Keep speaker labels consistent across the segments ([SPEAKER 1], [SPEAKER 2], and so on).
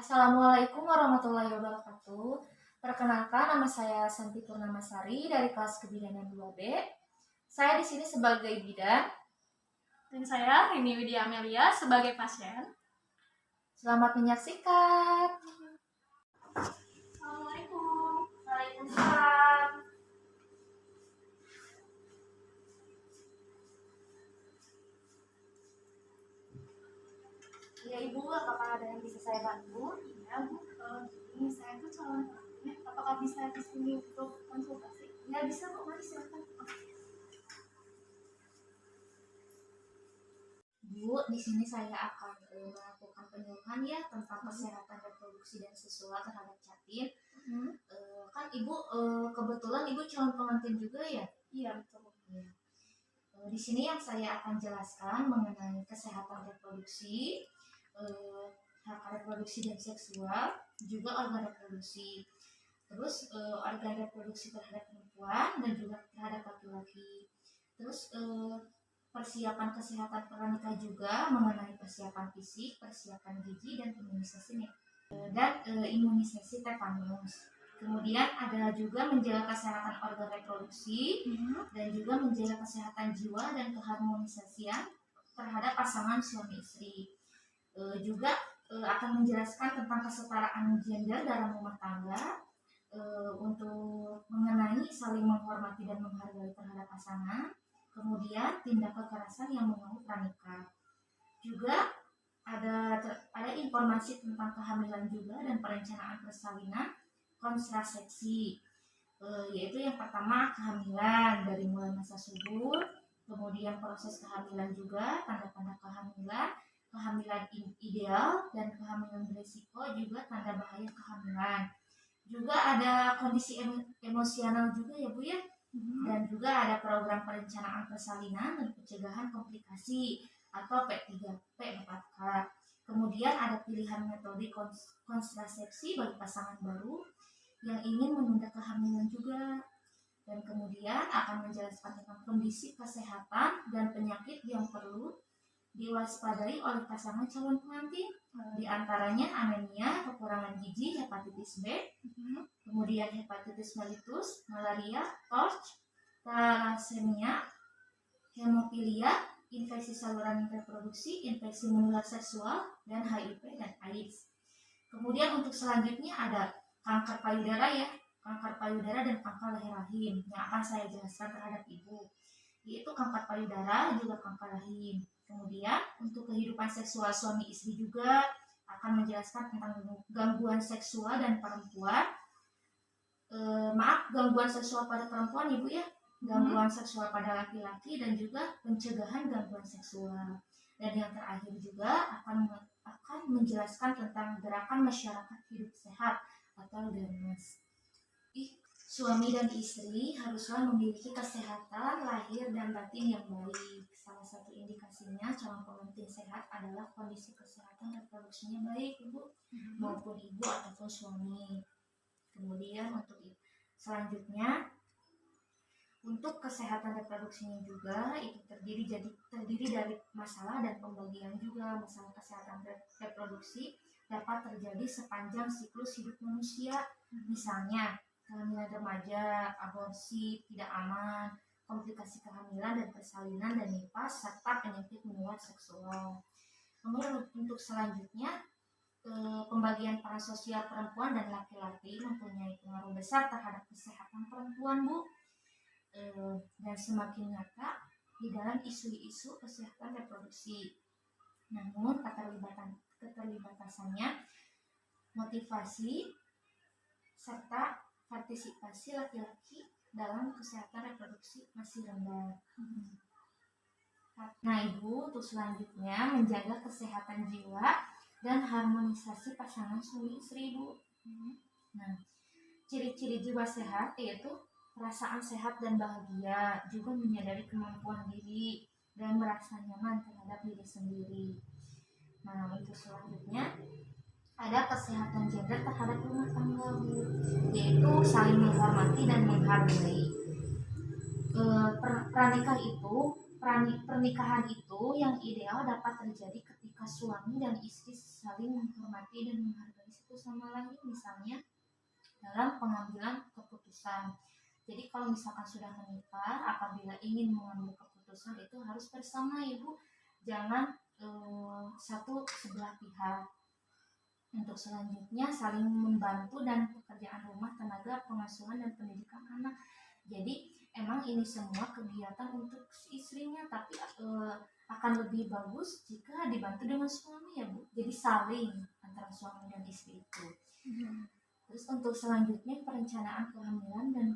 [SPEAKER 1] Assalamualaikum warahmatullahi wabarakatuh. Perkenalkan, nama saya Santi Purnamasari dari kelas Kebidanan 2B. Saya di sini sebagai bidan.
[SPEAKER 2] Dan saya Rini Widya Amelia sebagai pasien.
[SPEAKER 1] Selamat menyaksikan.
[SPEAKER 2] Assalamualaikum.
[SPEAKER 1] Waalaikumsalam. Ya Ibu, apakah ada yang bisa saya bantu?
[SPEAKER 2] Iya Bu, ini saya tuh calon pelatih. Apakah bisa di sini untuk konsultasi?
[SPEAKER 1] Ya bisa Bu, mari silakan. Bu, di sini saya akan melakukan penyuluhan ya tentang kesehatan reproduksi dan seksual terhadap janin. Kan Ibu kebetulan Ibu calon pengantin juga ya?
[SPEAKER 2] Iya betul.
[SPEAKER 1] Ya. Di sini yang saya akan jelaskan mengenai kesehatan reproduksi, hak reproduksi dan seksual, juga organ reproduksi. Terus organ reproduksi terhadap perempuan dan juga terhadap laki-laki. Terus persiapan kesehatan pranikah juga mengenai persiapan fisik, persiapan gizi dan imunisasi imunisasi tetanus. Kemudian ada juga menjaga kesehatan organ reproduksi dan juga menjaga kesehatan jiwa dan keharmonisasian terhadap pasangan suami istri. Juga akan menjelaskan tentang kesetaraan gender dalam rumah tangga, untuk mengenai saling menghormati dan menghargai terhadap pasangan. Kemudian tindak kekerasan yang mengganggu pranikah. Juga ada informasi tentang kehamilan juga dan perencanaan persalinan kontrasepsi, yaitu yang pertama kehamilan dari mulai masa subur, kemudian proses kehamilan juga, tanda-tanda kehamilan, kehamilan ideal dan kehamilan berisiko, juga tanda bahaya kehamilan. Juga ada kondisi emosional juga ya Bu ya. Dan juga ada program perencanaan persalinan dan pencegahan komplikasi atau P4K. Kemudian ada pilihan metode kontrasepsi bagi pasangan baru yang ingin menunda kehamilan juga. Dan kemudian akan menjelaskan tentang kondisi kesehatan dan penyakit yang perlu diwaspadai oleh pasangan calon pengantin, di antaranya anemia, kekurangan gizi, hepatitis B, kemudian hepatitis mellitus, malaria, TORCH, thalassemia, hemofilia, infeksi saluran reproduksi, infeksi menular seksual, dan HIV dan AIDS. Kemudian untuk selanjutnya ada kanker payudara ya, kanker payudara dan kanker leher rahim yang akan saya jelaskan terhadap Ibu, yaitu kanker payudara juga kanker rahim. Kemudian untuk kehidupan seksual suami istri juga akan menjelaskan tentang gangguan seksual dan perempuan. Gangguan seksual pada perempuan Ibu ya, gangguan seksual pada laki-laki dan juga pencegahan gangguan seksual. Dan yang terakhir juga akan menjelaskan tentang gerakan masyarakat hidup sehat atau GAMES. Suami dan istri haruslah memiliki kesehatan lahir dan batin yang baik. Salah satu indikasinya calon pengantin sehat adalah kondisi kesehatan reproduksinya baik Ibu, maupun ibu ataupun suami. Kemudian untuk selanjutnya, untuk kesehatan reproduksinya juga itu terdiri dari masalah dan pembagian juga. Masalah kesehatan reproduksi dapat terjadi sepanjang siklus hidup manusia, misalnya kehamilan remaja, aborsi tidak aman, komplikasi kehamilan dan persalinan dan nifas, serta penyakit menular seksual. Kemudian untuk selanjutnya, pembagian peran sosial perempuan dan laki-laki mempunyai pengaruh besar terhadap kesehatan perempuan Bu, dan semakin nyata di dalam isu-isu kesehatan reproduksi. Namun keterlibatannya, motivasi serta partisipasi laki-laki dalam kesehatan reproduksi masih rendah. Nah Ibu, untuk selanjutnya menjaga kesehatan jiwa dan harmonisasi pasangan suami istri Bu. Nah, ciri-ciri jiwa sehat yaitu perasaan sehat dan bahagia, juga menyadari kemampuan diri dan merasa nyaman terhadap diri sendiri. Nah, untuk selanjutnya ada kesehatan gender terhadap rumah tangga Bu, yaitu saling menghormati dan menghargai. Pernikahan itu yang ideal dapat terjadi ketika suami dan istri saling menghormati dan menghargai satu sama lain, misalnya dalam pengambilan keputusan. Jadi kalau misalkan sudah menikah, apabila ingin mengambil keputusan itu harus bersama ibu, jangan satu sebelah pihak. Untuk selanjutnya saling membantu dan pekerjaan rumah, tenaga, pengasuhan dan pendidikan anak. Jadi emang ini semua kegiatan untuk istrinya, tapi akan lebih bagus jika dibantu dengan suami ya Bu. Jadi saling antara suami dan istri itu. Terus untuk selanjutnya perencanaan kehamilan dan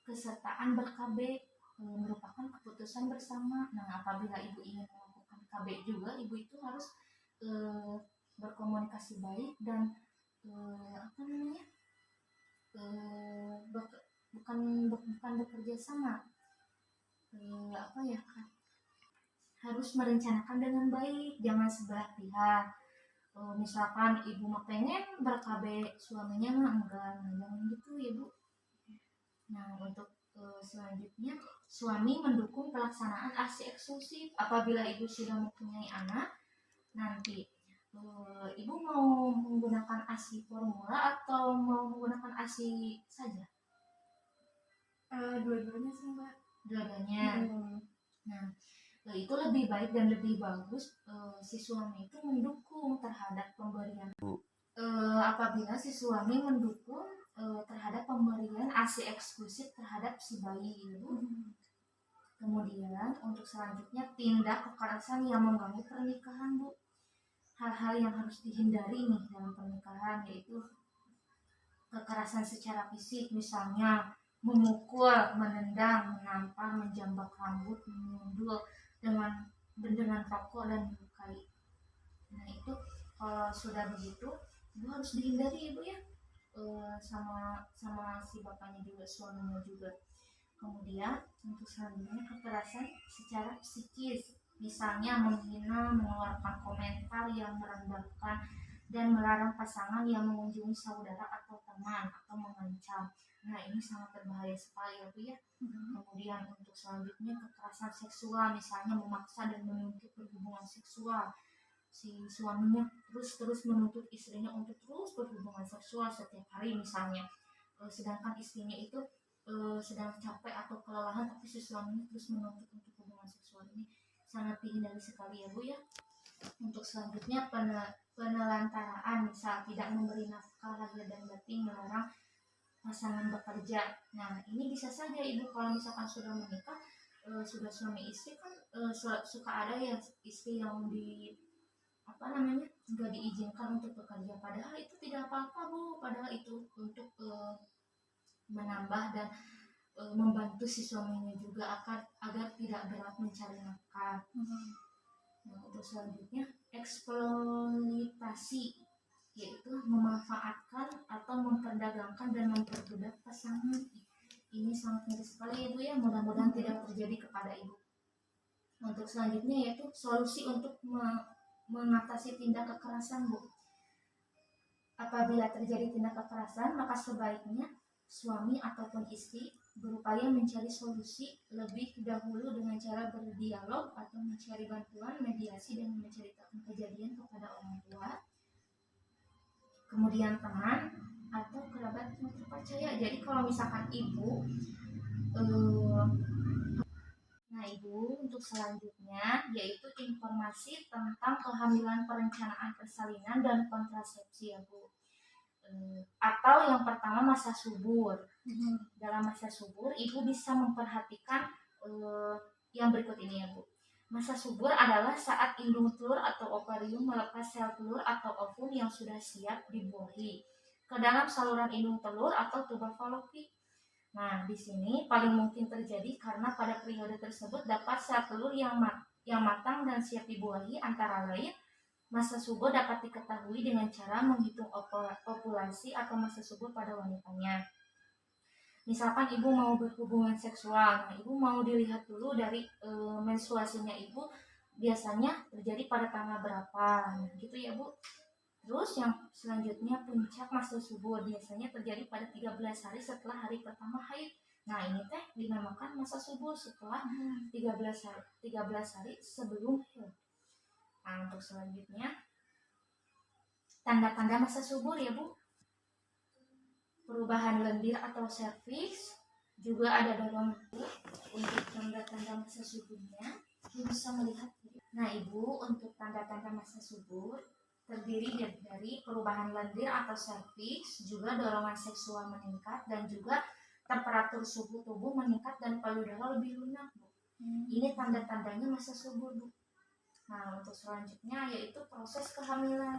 [SPEAKER 1] kesertaan ber-KB merupakan keputusan bersama. Nah, apabila ibu ingin melakukan KB juga, ibu itu harus berkomunikasi baik dan bukan bekerja sama, harus merencanakan dengan baik, jangan sebelah pihak. Misalkan ibu mau pengen ber-KB, suaminya mah enggak, jangan gitu ya Bu. Nah, untuk selanjutnya suami mendukung pelaksanaan ASI eksklusif. Apabila ibu sudah mempunyai anak, nanti ibu mau menggunakan ASI formula atau mau menggunakan ASI saja?
[SPEAKER 2] Dua-duanya sih Mbak.
[SPEAKER 1] Dua-duanya. Nah, itu lebih baik dan lebih bagus si suami itu mendukung terhadap pemberian. Apabila si suami mendukung terhadap pemberian ASI eksklusif terhadap si bayi itu. Kemudian untuk selanjutnya tindak kekerasan yang mengganggu pernikahan Bu. Hal-hal yang harus dihindari nih dalam pernikahan yaitu kekerasan secara fisik, misalnya memukul, menendang, menampar, menjambak rambut, menyundul dengan rokok dan melukai. Nah itu kalau sudah begitu ibu harus dihindari ibu ya, sama si bapaknya juga, suaminya juga. Kemudian untuk selanjutnya kekerasan secara psikis, misalnya menghina, mengeluarkan komentar yang merendahkan dan melarang pasangan yang mengunjungi saudara atau teman atau mengancam. Nah ini sangat berbahaya sekali ya Bu ya. Kemudian untuk selanjutnya kekerasan seksual, misalnya memaksa dan menuntut berhubungan seksual. Si suaminya terus menuntut istrinya untuk terus berhubungan seksual setiap hari misalnya, sedangkan istrinya itu sedang capek atau kelelahan, tapi si suaminya terus menuntut untuk hubungan seksual. Ini sangat dihindari sekali ya Bu ya. Untuk selanjutnya penelantaraan, misal tidak memberi nafkah lahir dan batin, melarang pasangan bekerja. Nah ini bisa saja ibu kalau misalkan sudah menikah, sudah suami istri kan suka ada ya istri yang nggak diizinkan untuk bekerja, padahal itu tidak apa-apa Bu, padahal itu untuk menambah dan membantu si suaminya juga agar tidak berat mencari nafkah. Nah, untuk selanjutnya eksploitasi, yaitu memanfaatkan atau memperdagangkan dan memperbudak pasangan. Ini sangat miris sekali ya Bu ya, mudah-mudahan tidak terjadi kepada ibu. Untuk selanjutnya yaitu solusi untuk mengatasi tindak kekerasan Bu. Apabila terjadi tindak kekerasan, maka sebaiknya suami ataupun istri berupaya mencari solusi lebih dahulu dengan cara berdialog atau mencari bantuan mediasi dan menceritakan kejadian kepada orang tua, kemudian teman atau kerabat yang terpercaya. Jadi kalau misalkan ibu untuk selanjutnya yaitu informasi tentang kehamilan, perencanaan persalinan dan kontrasepsi ya Bu. Atau yang pertama masa subur. Dalam masa subur ibu bisa memperhatikan yang berikut ini ya Bu. Masa subur adalah saat indung telur atau ovarium melepas sel telur atau ovum yang sudah siap dibuahi ke dalam saluran indung telur atau tuba falopi. Nah, di sini paling mungkin terjadi karena pada periode tersebut dapat sel telur yang matang dan siap dibuahi. Antara lain, masa subur dapat diketahui dengan cara menghitung ovulasi atau masa subur pada wanitanya. Misalkan ibu mau berhubungan seksual, nah ibu mau dilihat dulu dari menstruasinya ibu biasanya terjadi pada tanggal berapa, nah gitu ya Bu. Terus yang selanjutnya puncak masa subur biasanya terjadi pada 13 hari setelah hari pertama haid. Nah ini teh dinamakan masa subur setelah 13 hari sebelum haid. Nah untuk selanjutnya tanda-tanda masa subur ya Bu. Perubahan lendir atau serviks, juga ada dorongan untuk tanda-tanda masa suburnya. Ibu bisa melihat. Nah Ibu, untuk tanda-tanda masa subur terdiri dari perubahan lendir atau serviks, juga dorongan seksual meningkat, dan juga temperatur suhu tubuh meningkat dan payudara lebih lunak Bu. Ini tanda-tandanya masa subur Bu. Nah untuk selanjutnya yaitu proses kehamilan.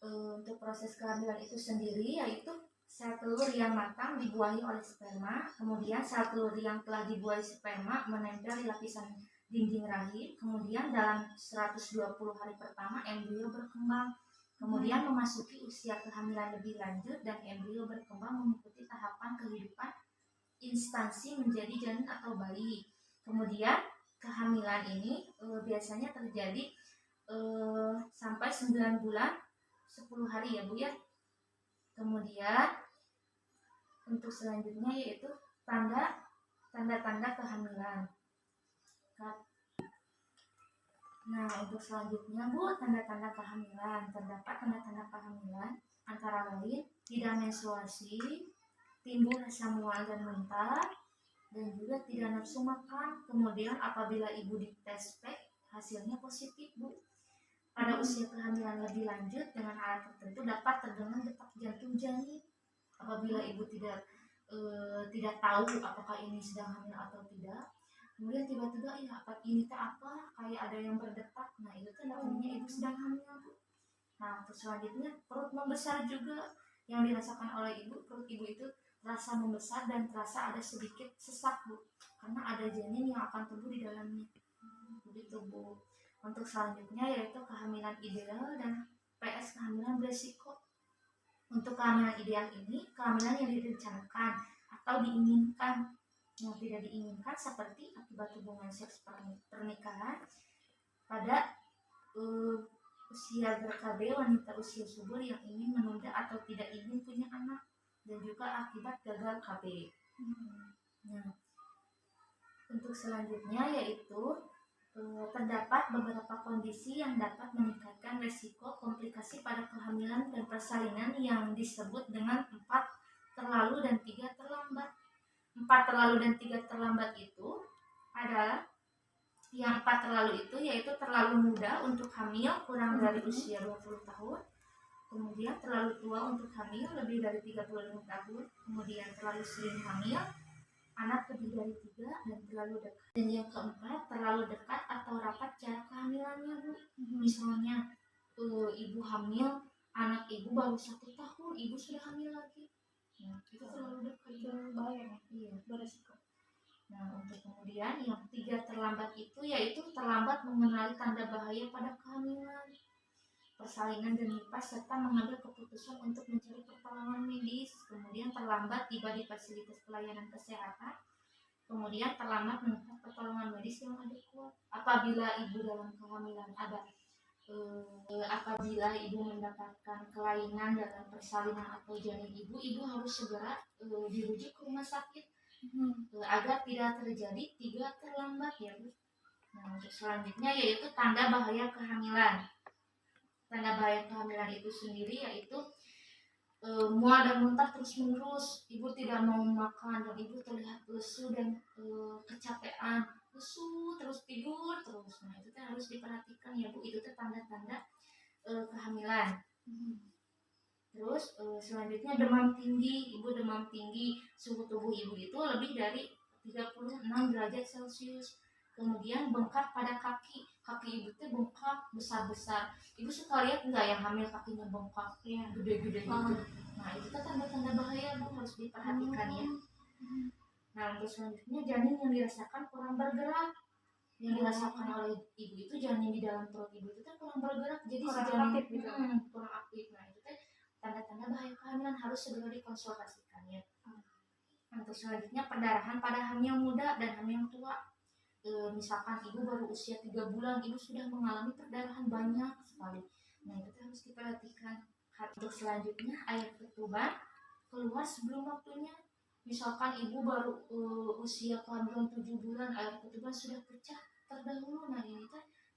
[SPEAKER 1] Untuk proses kehamilan itu sendiri yaitu sel telur yang matang dibuahi oleh sperma, kemudian sel telur yang telah dibuahi sperma menempel di lapisan dinding rahim, kemudian dalam 120 hari pertama embrio berkembang, kemudian memasuki usia kehamilan lebih lanjut dan embrio berkembang mengikuti tahapan kehidupan instansi menjadi janin atau bayi. Kemudian kehamilan ini biasanya terjadi sampai 9 bulan 10 hari ya Bu ya. Kemudian untuk selanjutnya yaitu tanda-tanda kehamilan. Nah untuk selanjutnya Bu, tanda-tanda kehamilan. Terdapat tanda-tanda kehamilan antara lain tidak menstruasi, timbul rasa mual dan muntah, dan juga tidak nafsu makan. Kemudian apabila ibu dites PEG hasilnya positif Bu. Pada usia kehamilan lebih lanjut dengan alat tertentu dapat terdengar detak jantung janin. Apabila ibu tidak tahu apakah ini sedang hamil atau tidak, kemudian tiba-tiba ini apa kayak ada yang berdetak, nah itu kan namanya ibu sedang hamil Bu. Nah terus selanjutnya perut membesar juga yang dirasakan oleh ibu. Perut ibu itu terasa membesar dan terasa ada sedikit sesak Bu, karena ada janin yang akan tumbuh di dalamnya. Begitu Bu. Untuk selanjutnya yaitu kehamilan ideal dan PS kehamilan beresiko. Untuk kehamilan ideal ini kehamilan yang direncanakan atau diinginkan. Yang tidak diinginkan seperti akibat hubungan seks pernikahan pada usia BKB, wanita usia subur yang ingin menunda atau tidak ingin punya anak, dan juga akibat gagal KB. Nah, untuk selanjutnya yaitu terdapat beberapa kondisi yang dapat meningkatkan risiko komplikasi pada kehamilan dan persalinan yang disebut dengan 4 terlalu dan 3 terlambat. 4 terlalu dan 3 terlambat itu adalah yang 4 terlalu itu yaitu terlalu muda untuk hamil kurang dari usia 20 tahun, kemudian terlalu tua untuk hamil lebih dari 35 tahun, kemudian terlalu sering hamil, anak lebih dari 3, dan terlalu dekat. Dan yang keempat, terlalu dekat atau rapat jarak kehamilannya Bu. Misalnya ibu hamil, anak ibu baru 1 tahun, ibu sudah hamil lagi. Nah, itu terlalu dekat,
[SPEAKER 2] Berbahaya ya?
[SPEAKER 1] Iya,
[SPEAKER 2] Beresiko.
[SPEAKER 1] Nah untuk kemudian yang 3 terlambat itu yaitu terlambat mengenali tanda bahaya pada kehamilan, persalinan dan nifas, serta mengambil keputusan untuk mencari pertolongan medis. Kemudian terlambat tiba di fasilitas pelayanan kesehatan, kemudian terlambat menemukan pertolongan medis yang adekuat. Apabila ibu dalam kehamilan apabila ibu mendapatkan kelainan dalam persalinan atau janin ibu harus segera dirujuk ke rumah sakit agar tidak terjadi 3 terlambat ya Bu. Nah untuk selanjutnya yaitu tanda bahaya kehamilan. Tanda bahaya kehamilan itu sendiri yaitu mual dan muntah terus menerus, ibu tidak mau makan dan ibu terlihat lesu dan kecapean, lesu terus tidur terus. Nah itu harus diperhatikan ya Bu, itu tanda-tanda kehamilan. Terus selanjutnya demam tinggi, ibu demam tinggi, suhu tubuh ibu itu lebih dari 36 derajat Celcius. Kemudian bengkak pada kaki ibu itu bengkak besar-besar. Ibu suka lihat nggak yang hamil kakinya bengkak, ya gede-gede gitu. Nah itu tanda-tanda bahaya Bu, harus diperhatikan ya. Nah untuk selanjutnya janin yang dirasakan kurang bergerak. Yang dirasakan oleh ibu itu janin di dalam perut ibu itu kan kurang bergerak, jadi
[SPEAKER 2] kurang
[SPEAKER 1] si janin
[SPEAKER 2] aktif gitu.
[SPEAKER 1] Kurang aktif. Nah itu tanda-tanda bahaya kehamilan, harus segera dikonsultasikan ya. Untuk selanjutnya perdarahan pada hamil muda dan hamil tua. Misalkan ibu baru usia 3 bulan, ibu sudah mengalami perdarahan banyak sekali. Nah itu harus diperhatikan. Untuk selanjutnya air ketuban keluar sebelum waktunya. Misalkan ibu baru usia kehamilan 7 bulan, air ketuban sudah pecah terdahulu. Nah ini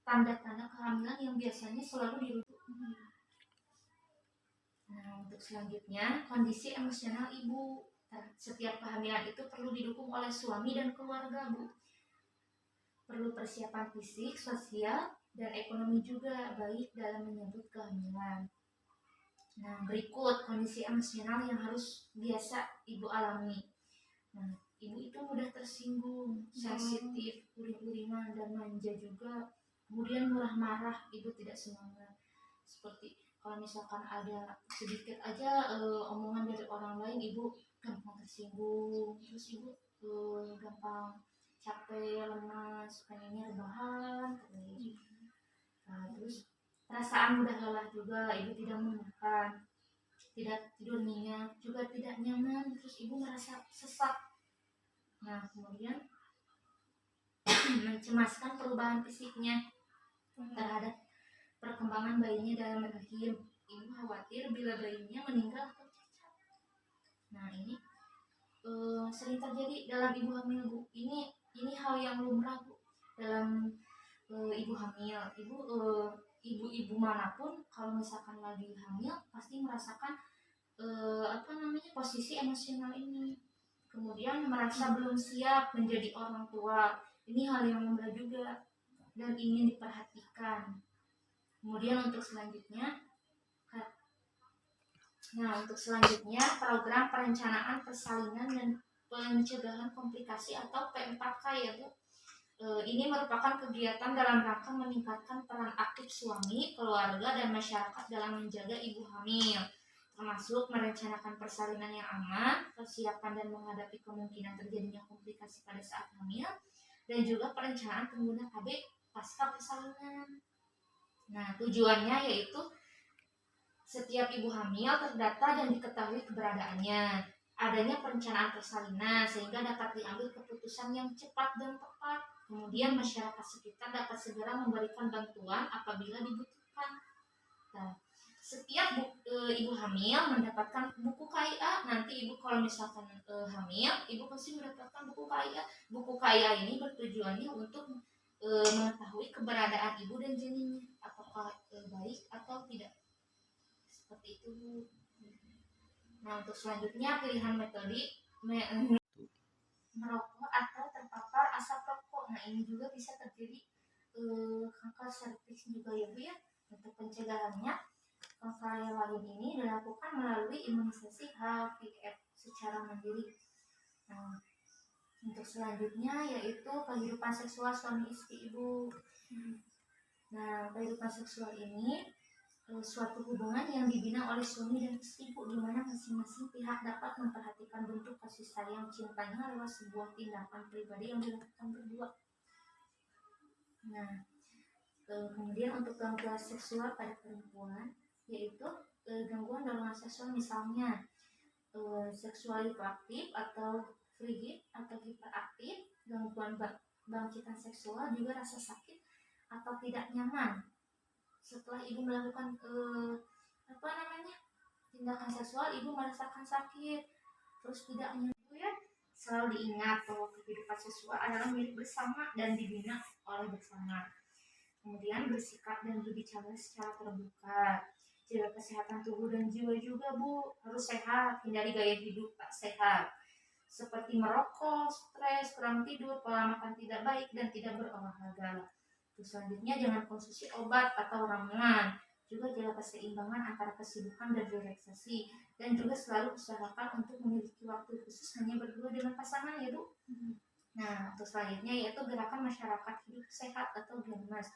[SPEAKER 1] tanda-tanda kehamilan yang biasanya selalu dirujuk. Nah, untuk selanjutnya, kondisi emosional ibu. Setiap kehamilan itu perlu didukung oleh suami dan keluarga, Bu. Perlu persiapan fisik, sosial, dan ekonomi juga baik dalam menyambut kehamilan. Nah, berikut kondisi emosional yang harus biasa ibu alami. Nah, ibu itu mudah tersinggung, sensitif, uring-uringan, dan manja juga. Kemudian murah marah, ibu tidak semangat. Seperti kalau misalkan ada sedikit aja omongan dari orang lain, ibu gampang tersinggung. Terus ibu gampang capek, lemas, pengennya rebahan. Nah, terus perasaan mudah lelah juga, ibu tidak makan, tidak tidur nyenyak, juga tidak nyaman. Terus ibu merasa sesak. Nah, kemudian mencemaskan perubahan fisiknya terhadap perkembangan bayinya dalam rahim. Ibu khawatir bila bayinya meninggal atau cacat. Nah, ini sering terjadi dalam ibu hamil, Bu. Ini hal yang lumrah, Bu, dalam ibu hamil. Ibu-ibu manapun kalau misalkan lagi hamil pasti merasakan posisi emosional ini. Kemudian merasa belum siap menjadi orang tua. Ini hal yang lumrah juga dan ingin diperhatikan. Kemudian untuk selanjutnya, program perencanaan persalinan dan pencegahan komplikasi atau P4K ya, Bu. Ini merupakan kegiatan dalam rangka meningkatkan peran aktif suami, keluarga, dan masyarakat dalam menjaga ibu hamil, termasuk merencanakan persalinan yang aman, persiapan dan menghadapi kemungkinan terjadinya komplikasi pada saat hamil, dan juga perencanaan pengguna KB pasca persalinan. Nah, tujuannya yaitu setiap ibu hamil terdata dan diketahui keberadaannya, adanya perencanaan persalinan sehingga dapat diambil keputusan yang cepat dan tepat. Kemudian masyarakat sekitar dapat segera memberikan bantuan apabila dibutuhkan. Nah, setiap ibu hamil mendapatkan buku KIA. Nanti ibu kalau misalkan hamil, ibu pasti mendapatkan buku KIA. Buku KIA ini bertujuannya untuk mengetahui keberadaan ibu dan janinnya, apakah baik atau tidak. Seperti itu. Nah, untuk selanjutnya pilihan metode merokok atau terpapar asap rokok. Nah, ini juga bisa terjadi kanker serviks juga ya, Bu ya. Untuk pencegahannya, kanker lain ini dilakukan melalui imunisasi HPV secara mandiri. Nah, untuk selanjutnya yaitu kehidupan seksual suami istri ibu. Nah, kehidupan seksual ini suatu hubungan yang dibina oleh suami dan istri, Bu, di mana masing-masing pihak dapat memperhatikan bentuk kasih sayang cintanya lewat sebuah tindakan pribadi yang dilakukan berdua. Nah, kemudian untuk gangguan seksual pada perempuan yaitu gangguan dorongan seksual, misalnya seksual hiperaktif atau frigid atau hiperaktif, gangguan bangkitan seksual, juga rasa sakit atau tidak nyaman setelah ibu melakukan tindakan seksual. Ibu merasakan sakit, terus tidak nyaman ya. Selalu diingat bahwa kehidupan seksual adalah milik bersama dan dibina oleh bersama. Kemudian bersikap dan berbicara secara terbuka. Jaga kesehatan tubuh dan jiwa juga, Bu. Harus sehat, hindari gaya hidup tak sehat seperti merokok, stres, kurang tidur, pola makan tidak baik, dan tidak berolahraga. Terus selanjutnya jangan konsumsi obat atau ramuan. Juga jaga keseimbangan antara kesibukan dan relaksasi, dan juga selalu usahakan untuk memiliki waktu khusus hanya berdua dengan pasangan ya, Bu. Nah, terus selanjutnya yaitu gerakan masyarakat hidup sehat atau GEMAS.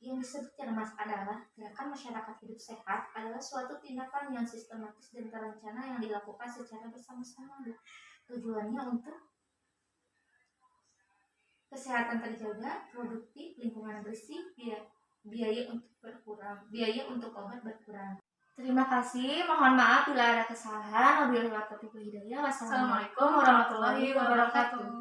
[SPEAKER 1] Yang disebut GEMAS adalah gerakan masyarakat hidup sehat adalah suatu tindakan yang sistematis dan terencana yang dilakukan secara bersama-sama, Bu. Tujuannya untuk kesehatan terjaga, produktif, lingkungan bersih, biaya untuk obat berkurang. Terima kasih. Mohon maaf bila ada kesalahan. Wabillahi taufiq wal hidayah. Wassalamualaikum warahmatullahi wabarakatuh.